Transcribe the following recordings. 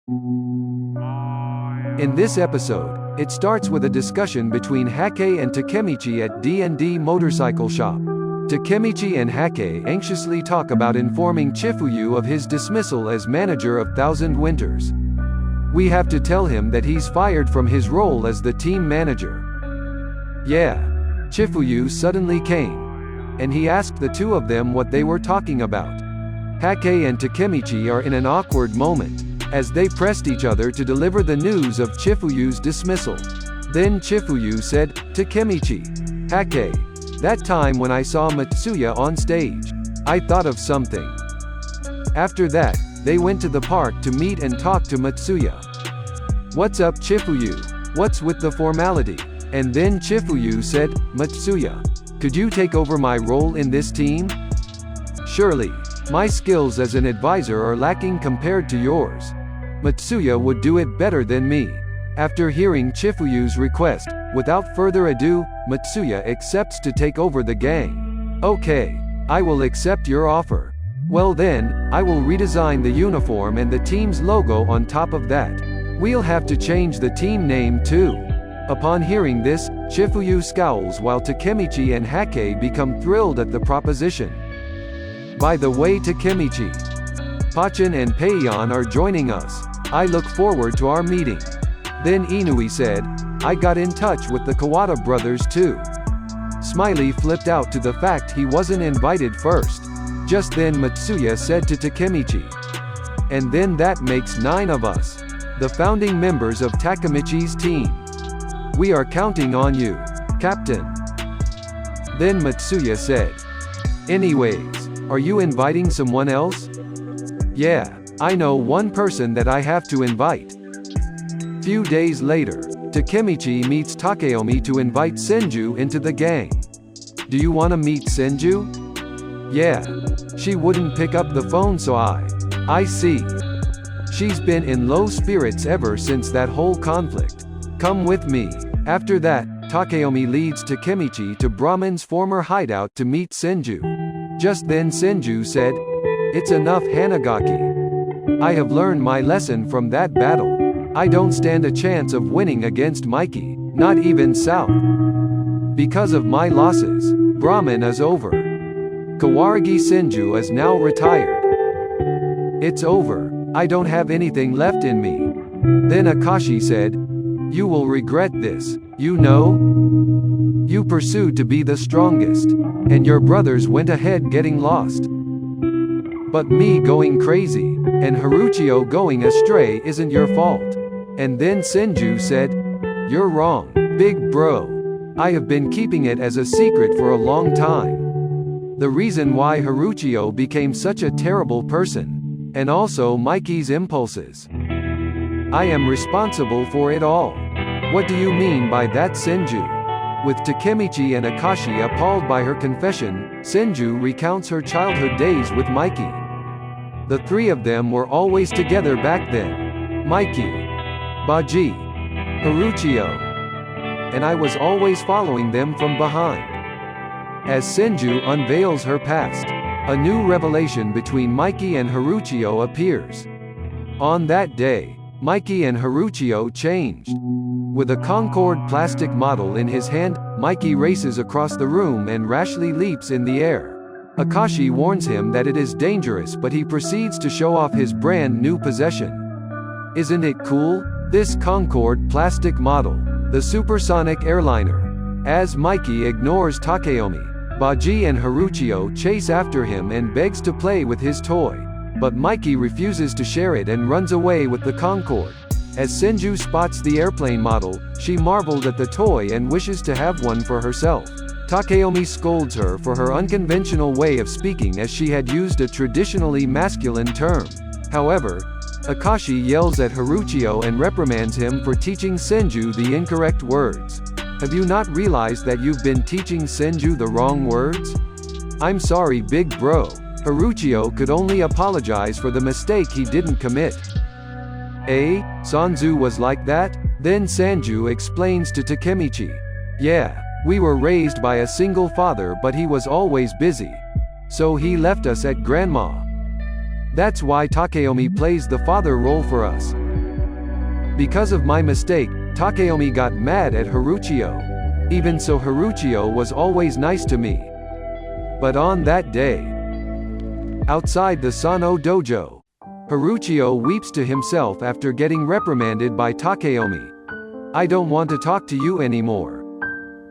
In this episode, it starts with a discussion between Hake and Takemichi at D&D motorcycle shop. Takemichi and Hake anxiously talk about informing Chifuyu of his dismissal as manager of Thousand Winters. We have to tell him that he's fired from his role as the team manager. Yeah. Chifuyu suddenly came, and he asked the two of them what they were talking about. Hake and Takemichi are in an awkward moment, as they pressed each other to deliver the news of Chifuyu's dismissal. Then Chifuyu said, "Takemichi, Hake, that time when I saw Matsuya on stage, I thought of something." After that, they went to the park to meet and talk to Matsuya. "What's up, Chifuyu? What's with the formality?" And then Chifuyu said, "Matsuya, could you take over my role in this team? Surely, my skills as an advisor are lacking compared to yours. Matsuya would do it better than me." After hearing Chifuyu's request, without further ado, Matsuya accepts to take over the gang. "Okay, I will accept your offer. Well then, I will redesign the uniform and the team's logo on top of that. We'll have to change the team name too." Upon hearing this, Chifuyu scowls while Takemichi and Hake become thrilled at the proposition. By the way, Takemichi, Pachin and Peion are joining us. I look forward to our meeting. Then Inui said, "I got in touch with the Kawada brothers too." Smiley flipped out to the fact he wasn't invited first. Just then Matsuya said to Takemichi, "And then that makes 9 of us, the founding members of Takemichi's team. We are counting on you, Captain." Then Matsuya said, "Anyways, are you inviting someone else?" "Yeah, I know one person that I have to invite." Few days later, Takemichi meets Takeomi to invite Senju into the gang. "Do you want to meet Senju?" "Yeah. She wouldn't pick up the phone, so I see. She's been in low spirits ever since that whole conflict. Come with me." After that, Takeomi leads Takemichi to Brahman's former hideout to meet Senju. Just then Senju said, "It's enough, Hanagaki. I have learned my lesson from that battle. I don't stand a chance of winning against Mikey, not even South. Because of my losses, Brahman is over. Kawaragi Senju is now retired. It's over. I don't have anything left in me." Then Akashi said, "You will regret this, you know? You pursued to be the strongest, and your brothers went ahead getting lost. But me going crazy, and Haruchio going astray isn't your fault." And then Senju said, "You're wrong, big bro. I have been keeping it as a secret for a long time. The reason why Haruchio became such a terrible person, and also Mikey's impulses. I am responsible for it all." "What do you mean by that, Senju?" With Takemichi and Akashi appalled by her confession, Senju recounts her childhood days with Mikey. The three of them were always together back then. Mikey, Baji, Haruchio. And I was always following them from behind. As Senju unveils her past, a new revelation between Mikey and Haruchio appears. On that day, Mikey and Haruchio changed. With a Concorde plastic model in his hand, Mikey races across the room and rashly leaps in the air. Akashi warns him that it is dangerous, but he proceeds to show off his brand new possession. Isn't it cool? This Concorde plastic model, the supersonic airliner. As Mikey ignores Takeomi, Baji and Haruchio chase after him and begs to play with his toy. But Mikey refuses to share it and runs away with the Concorde. As Senju spots the airplane model, she marveled at the toy and wishes to have one for herself. Takeomi scolds her for her unconventional way of speaking, as she had used a traditionally masculine term. However, Akashi yells at Haruchio and reprimands him for teaching Senju the incorrect words. "Have you not realized that you've been teaching Senju the wrong words?" "I'm sorry, big bro." Haruchio could only apologize for the mistake he didn't commit. Sanju was like that? Then Senju explains to Takemichi. "Yeah, we were raised by a single father, but he was always busy. So he left us at grandma. That's why Takeomi plays the father role for us. Because of my mistake, Takeomi got mad at Haruchio. Even so, Haruchio was always nice to me. But on that day, outside the Sano dojo, Haruchio weeps to himself after getting reprimanded by Takeomi. I don't want to talk to you anymore.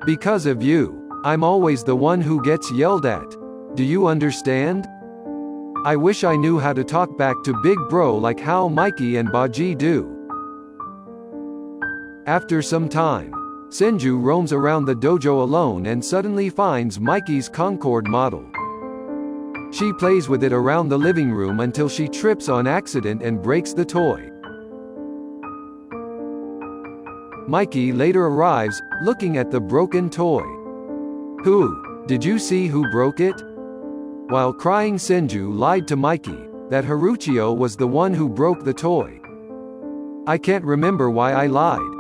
Because of you, I'm always the one who gets yelled at. Do you understand? I wish I knew how to talk back to Big Bro like how Mikey and Baji do. After some time, Senju roams around the dojo alone and suddenly finds Mikey's Concorde model. She plays with it around the living room until she trips on accident and breaks the toy. Mikey later arrives, looking at the broken toy. Who? Did you see who broke it? While crying, Senju lied to Mikey that Haruchio was the one who broke the toy. I can't remember why I lied.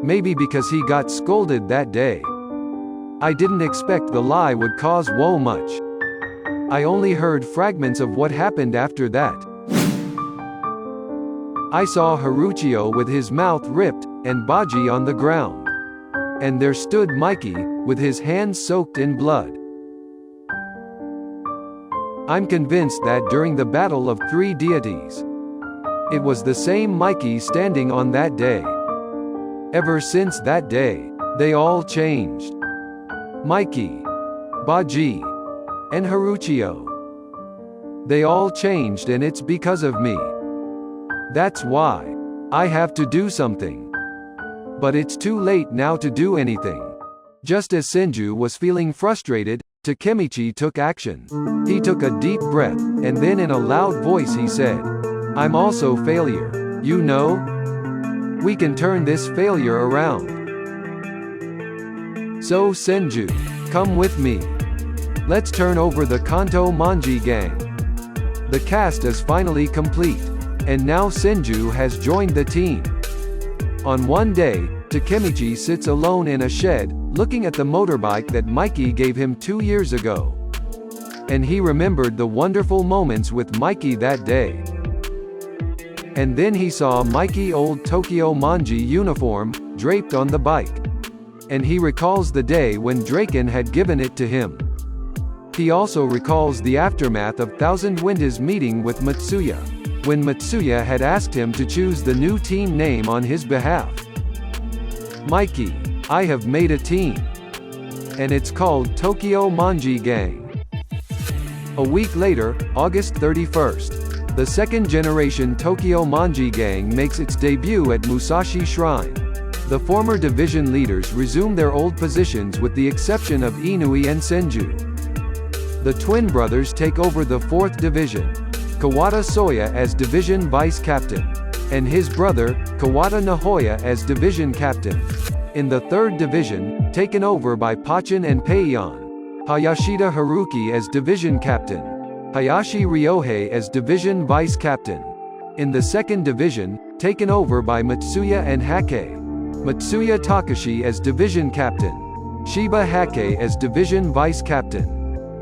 Maybe because he got scolded that day. I didn't expect the lie would cause woe much. I only heard fragments of what happened after that. I saw Haruchio with his mouth ripped, and Baji on the ground. And there stood Mikey, with his hands soaked in blood. I'm convinced that during the Battle of Three Deities, it was the same Mikey standing on that day. Ever since that day, they all changed. Mikey, Baji, and Haruchio. They all changed, and it's because of me. That's why I have to do something. But it's too late now to do anything. Just as Senju was feeling frustrated, Takemichi took action. He took a deep breath, and then in a loud voice he said, I'm also failure. You know? We can turn this failure around. So Senju, come with me. Let's turn over the Kanto Manji gang. The cast is finally complete. And now Senju has joined the team. On one day, Takemichi sits alone in a shed, looking at the motorbike that Mikey gave him 2 years ago. And he remembered the wonderful moments with Mikey that day. And then he saw Mikey's old Tokyo Manji uniform, draped on the bike. And he recalls the day when Draken had given it to him. He also recalls the aftermath of Thousand Winds' meeting with Matsuya, when Matsuya had asked him to choose the new team name on his behalf. Mikey, I have made a team. And it's called Tokyo Manji Gang. A week later, August 31st, the second-generation Tokyo Manji Gang makes its debut at Musashi Shrine. The former division leaders resume their old positions with the exception of Inui and Senju. The twin brothers take over the 4th division. Kawata Soya as division vice captain, and his brother, Kawata Nahoya as division captain. In the 3rd division, taken over by Pachin and Peiyon, Hayashida Haruki as division captain, Hayashi Ryohei as division vice captain. In the 2nd division, taken over by Matsuya and Hake, Matsuya Takashi as division captain, Shiba Hake as division vice captain.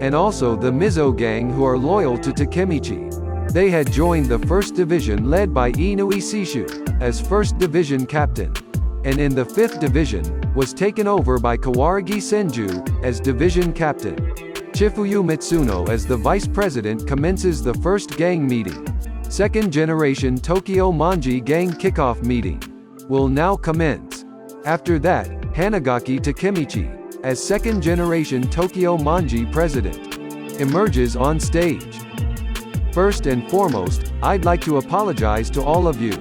And also the Mizo gang, who are loyal to Takemichi. They had joined the 1st division led by Inui Sishu, as 1st division captain. And in the 5th division, was taken over by Kawaragi Senju, as division captain. Chifuyu Mitsuno as the vice president commences the 1st gang meeting. 2nd generation Tokyo Manji gang kickoff meeting will now commence. After that, Hanagaki Takemichi, as 2nd generation Tokyo Manji president, emerges on stage. First and foremost, I'd like to apologize to all of you.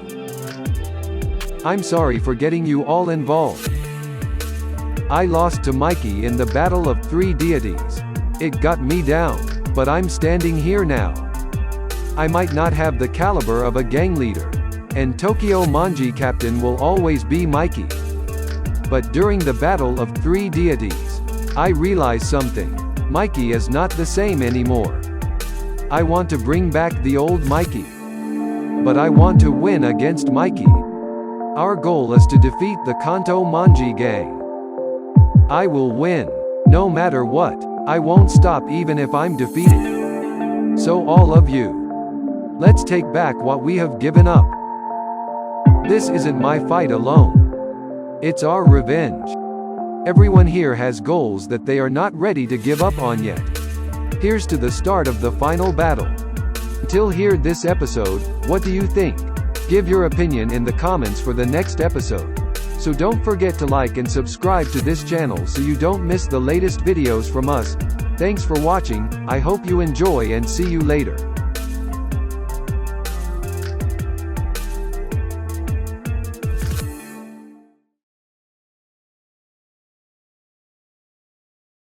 I'm sorry for getting you all involved. I lost to Mikey in the Battle of Three Deities. It got me down, but I'm standing here now. I might not have the caliber of a gang leader, and Tokyo Manji captain will always be Mikey. But during the Battle of Three Deities, I realized something. Mikey is not the same anymore. I want to bring back the old Mikey. But I want to win against Mikey. Our goal is to defeat the Kanto Manji gang. I will win. No matter what, I won't stop even if I'm defeated. So all of you, let's take back what we have given up. this isn't my fight alone. It's our revenge. Everyone here has goals that they are not ready to give up on yet. Here's to the start of the final battle. Until here this episode, what do you think? Give your opinion in the comments for the next episode. So don't forget to like and subscribe to this channel so you don't miss the latest videos from us. Thanks for watching, I hope you enjoy and see you later.